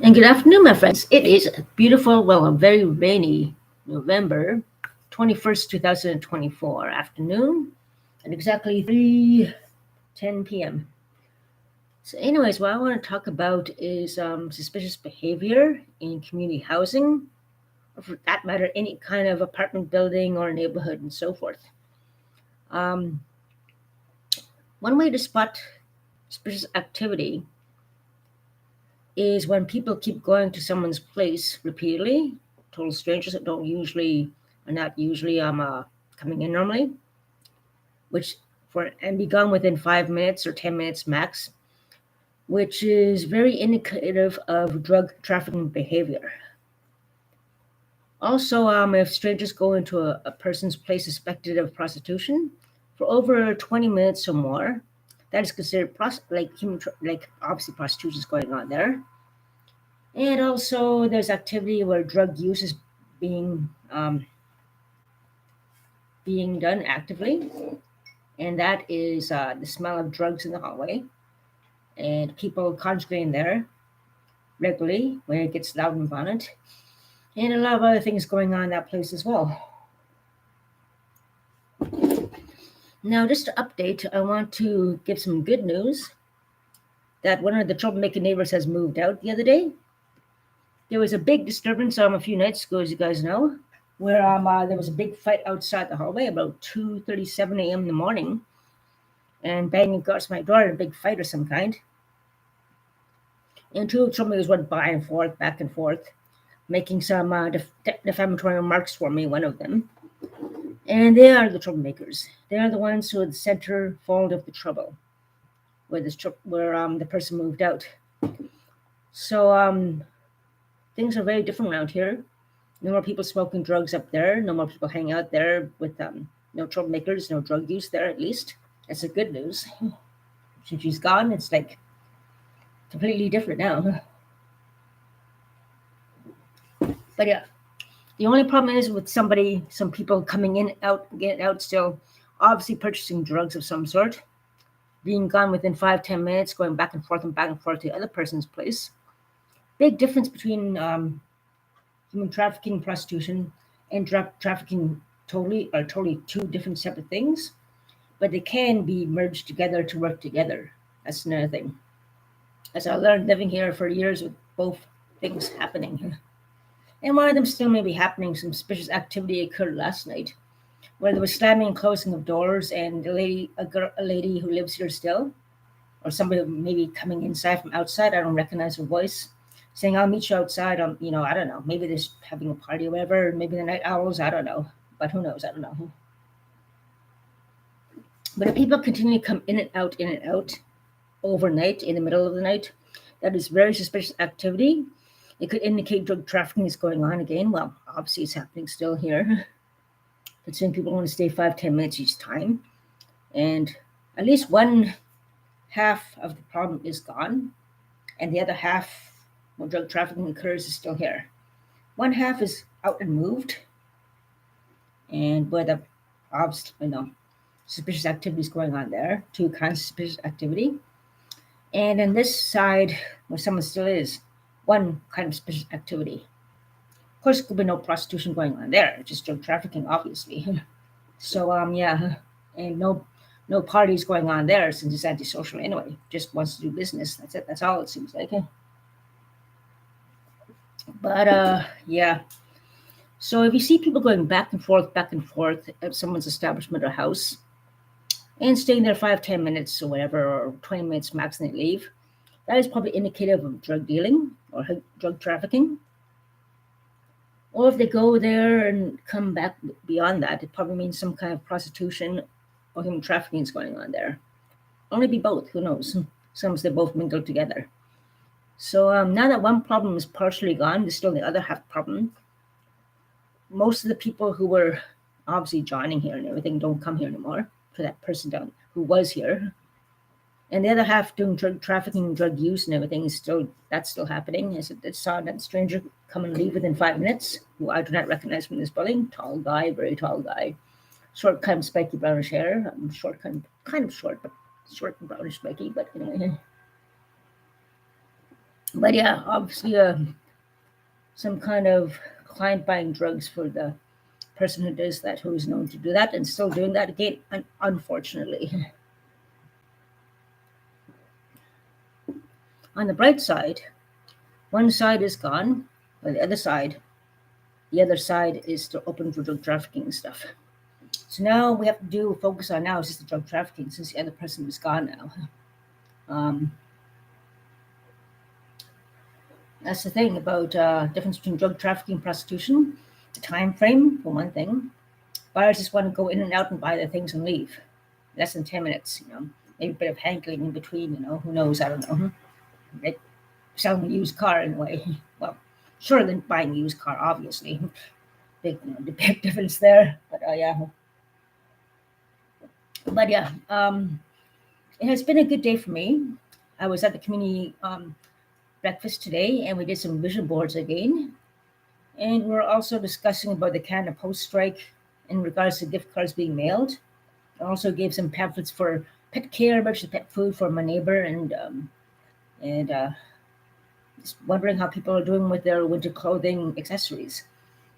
And good afternoon, my friends. It is a beautiful, well, a very rainy November 21st, 2024 afternoon at exactly 3:10 p.m. So, anyways, what I want to talk about is suspicious behavior in community housing, or for that matter, any kind of apartment building or neighborhood and so forth. Um, One way to spot suspicious activity is when people keep going to someone's place repeatedly, total strangers that don't usually are not usually coming in normally, which for and be gone within 5 minutes or 10 minutes max, which is very indicative of drug trafficking behavior. Also, if strangers go into a person's place suspected of prostitution for over 20 minutes or more, that is considered like obviously prostitution is going on there. And also, there's activity where drug use is being being done actively, and that is the smell of drugs in the hallway and people congregating there regularly when it gets loud and violent, and a lot of other things going on in that place as well. Now, just to update, I want to give some good news that one of the troublemaker neighbors has moved out the other day. There was a big disturbance a few nights ago, as you guys know, where there was a big fight outside the hallway about 2:37 a.m. in the morning, and banging across my door in a big fight of some kind. And two troublemakers went by and forth, back and forth, making some defamatory remarks for me, one of them. And they are the troublemakers. They are the ones who are the center fault of the trouble, where the person moved out. So things are very different around here. No more people smoking drugs up there. No more people hanging out there with no troublemakers, no drug use there at least. That's the good news. Since she's gone, it's like completely different now. But yeah, the only problem is with some people coming in, out, getting out still, obviously purchasing drugs of some sort, being gone within 5-10 minutes, going back and forth to the other person's place. Big difference between human trafficking, prostitution, and drug trafficking totally are totally two different separate things, but they can be merged together to work together. That's another thing. As I learned living here for years with both things happening. And one of them still may be happening. Some suspicious activity occurred last night, where there was slamming and closing of doors, and a lady who lives here still, or somebody maybe coming inside from outside. I don't recognize her voice, saying, "I'll meet you outside." I don't know. Maybe they're just having a party or whatever. Maybe the night owls. I don't know. But who knows? I don't know. But if people continue to come in and out overnight, in the middle of the night, that is very suspicious activity. It could indicate drug trafficking is going on again. Well, obviously it's happening still here. Considering people want to stay 5-10 minutes each time, and at least one half of the problem is gone, and the other half, where drug trafficking occurs, is still here. One half is out and moved, and where the suspicious activity is going on there, two kinds of suspicious activity, and on this side, where someone still is, one kind of suspicious activity. Of course, there could be no prostitution going on there, just drug trafficking, obviously. So yeah, and no parties going on there since it's antisocial anyway. Just wants to do business. That's it. That's all it seems like. But yeah. So if you see people going back and forth at someone's establishment or house and staying there 5-10 minutes or whatever, or 20 minutes max, and they leave, that is probably indicative of drug dealing or drug trafficking. Or if they go there and come back beyond that, it probably means some kind of prostitution or human trafficking is going on there. Only be both, who knows? Sometimes they both mingle together. So now that one problem is partially gone, there's still the other half problem. Most of the people who were obviously joining here and everything don't come here anymore for that person down who was here. And the other half doing drug trafficking, drug use, and everything is still happening. As I saw that stranger come and leave within 5 minutes, who I do not recognize from this building. Tall guy, very tall guy, short, kind of spiky brownish hair. Short, kind of short, but short and brownish spiky. But anyway, But yeah, obviously, some kind of client buying drugs for the person who does that, who is known to do that, and still doing that again, unfortunately. On the bright side, one side is gone, but the other side is still open for drug trafficking and stuff. So now we have to focus on now is just the drug trafficking since the other person is gone now. Um, that's the thing about difference between drug trafficking and prostitution. The time frame, for one thing. Buyers just want to go in and out and buy their things and leave. Less than 10 minutes, maybe a bit of hankling in between, who knows, I don't know. Like selling a used car in a way. Well, sure than buying a used car, obviously. The big difference there. But yeah, it has been a good day for me. I was at the community breakfast today, and we did some vision boards again. And we're also discussing about the Canada Post strike in regards to gift cards being mailed. I also gave some pamphlets for pet care, versus pet food for my neighbor, and just wondering how people are doing with their winter clothing accessories.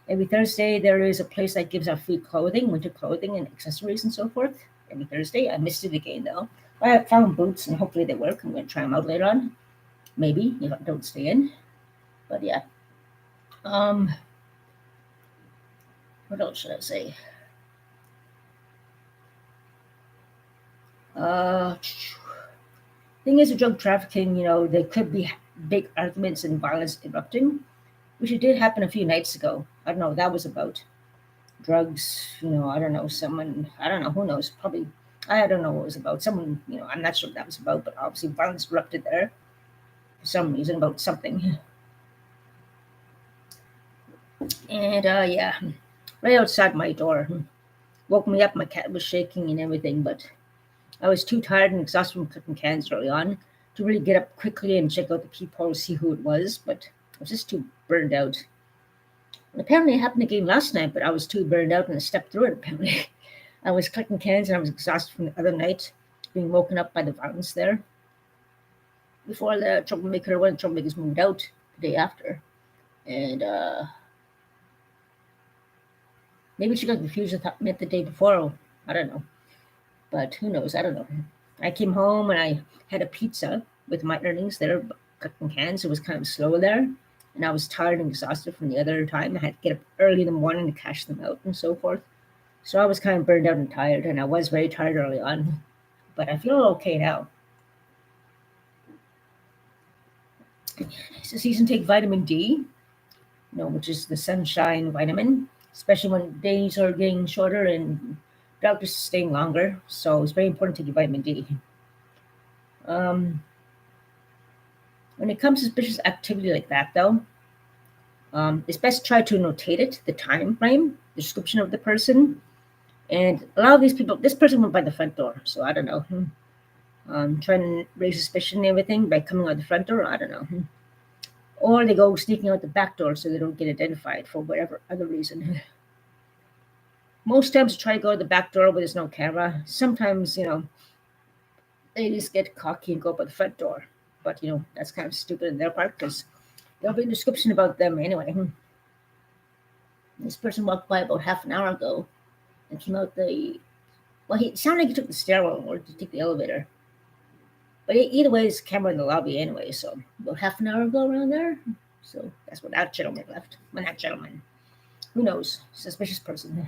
Every Thursday, there is a place that gives out free clothing, winter clothing, and accessories and so forth. Every Thursday. I missed it again, though. I found boots, and hopefully they work. I'm going to try them out later on. Maybe, if I don't stay in. But yeah. Um, what else should I say? Thing is, with drug trafficking, there could be big arguments and violence erupting, which it did happen a few nights ago. I don't know what that was about. Drugs, I don't know, I don't know, who knows, probably, I don't know what it was about. Someone, I'm not sure what that was about, but obviously violence erupted there for some reason about something. And yeah, right outside my door. Woke me up, my cat was shaking and everything, but I was too tired and exhausted from cooking cans early on to really get up quickly and check out the peephole to see who it was, but I was just too burned out. And apparently it happened again last night, but I was too burned out and I stepped through it apparently. I was clicking cans and I was exhausted from the other night, being woken up by the violence there. Before one of the troublemakers moved out the day after. And maybe she got confused and thought meant the day before. I don't know. But who knows? I don't know. I came home and I had a pizza with my earnings there, cooking cans. It was kind of slow there. And I was tired and exhausted from the other time. I had to get up early in the morning to cash them out and so forth. So I was kind of burned out and tired, and I was very tired early on. But I feel okay now. It's the season to take vitamin D, which is the sunshine vitamin, especially when days are getting shorter and doctors are staying longer. So it's very important to take vitamin D. Um, when it comes to suspicious activity like that, though, it's best to try to notate it, the time frame, the description of the person. And a lot of these people, this person went by the front door, so I don't know. Trying to raise suspicion and everything by coming out the front door, I don't know. Or they go sneaking out the back door so they don't get identified for whatever other reason. Most times, try to go to the back door where there's no camera. Sometimes, they just get cocky and go up at the front door. But, that's kind of stupid on their part because there'll be a description about them anyway. This person walked by about half an hour ago and came out it sounded like he took the stairwell or to take the elevator. But either way, there's a camera in the lobby anyway, so about half an hour ago around there. So that's when that gentleman left. When that gentleman, who knows, suspicious person.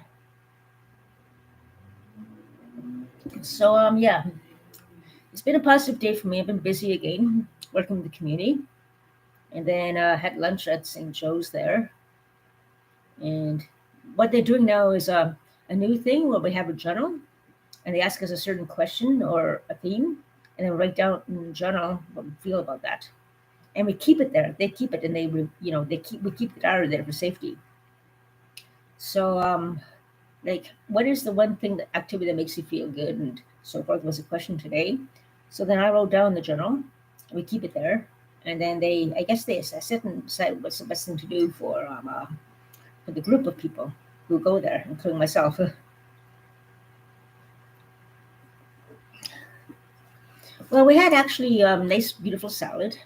So yeah, it's been a positive day for me. I've been busy again, working with the community, and then had lunch at St. Joe's there. And what they're doing now is a new thing where we have a journal, and they ask us a certain question or a theme, and then write down in the journal what we feel about that. And we keep it there. They keep it, and we keep the diary there for safety. So like, what is the one thing, that activity that makes you feel good and so forth was a question today. So then I wrote down the journal. We keep it there, and then I guess they assess it and decide what's the best thing to do for the group of people who go there, including myself. Well, we had actually nice, beautiful salad.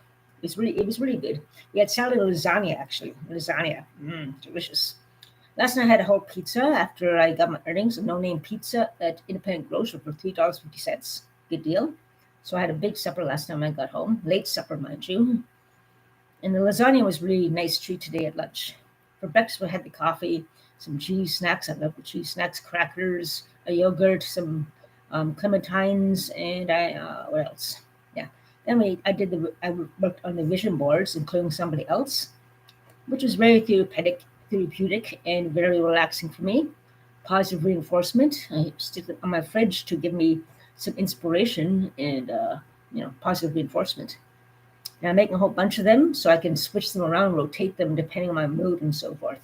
It was really good. We had salad and lasagna actually. Lasagna, delicious. Last night I had a whole pizza after I got my earnings. A no-name pizza at Independent Grocer for $3.50. Good deal. So I had a big supper last time I got home. Late supper, mind you. And the lasagna was really nice treat today at lunch. For breakfast, we had the coffee, some cheese snacks. I love the cheese snacks, crackers, a yogurt, some clementines, and what else? Yeah. Then I worked on the vision boards, including somebody else, which was very therapeutic and very relaxing for me. Positive reinforcement. I stick it on my fridge to give me some inspiration and positive reinforcement. And I'm making a whole bunch of them so I can switch them around, rotate them depending on my mood and so forth,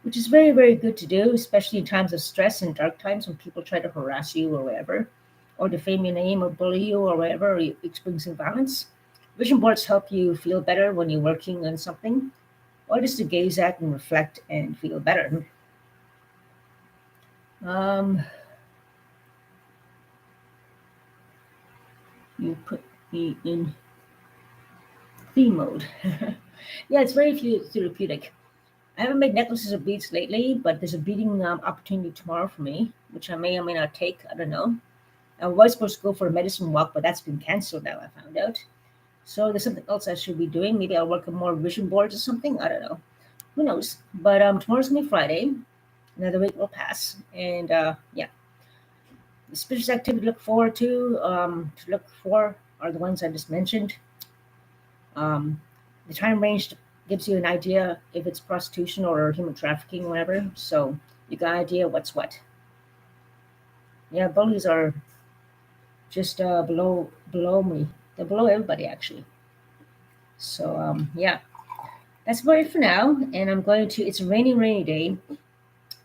which is very, very good to do, especially in times of stress and dark times when people try to harass you or whatever, or defame your name or bully you or whatever, or you experience violence. Vision boards help you feel better when you're working on something, or just to gaze at and reflect and feel better. Um, you put me in theme mode. Yeah, it's very therapeutic. I haven't made necklaces or beads lately, but there's a beading opportunity tomorrow for me, which I may or may not take. I don't know. I was supposed to go for a medicine walk, but that's been canceled now, I found out. So there's something else I should be doing. Maybe I'll work on more vision boards or something. I don't know. Who knows? But tomorrow's going to be Friday. Another week will pass. And yeah, the spiritual activity to look for are the ones I just mentioned. Um, the time range gives you an idea if it's prostitution or human trafficking, whatever. So you got an idea what's what. Yeah, bullies are just below me. They're below everybody actually. So yeah, that's about it for now. And I'm going to. It's a rainy day.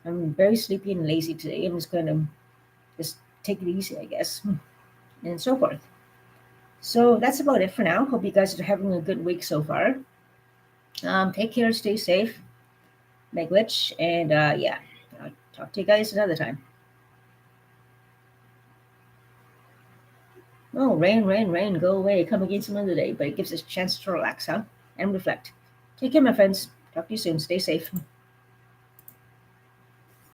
I'm very sleepy and lazy today. I'm just going to just take it easy, I guess, and so forth. So that's about it for now. Hope you guys are having a good week so far. Take care, stay safe, make rich, and yeah, I'll talk to you guys another time. Oh, rain, rain, rain, go away. Come again some other day, but it gives us a chance to relax, huh? And reflect. Take care, my friends. Talk to you soon. Stay safe.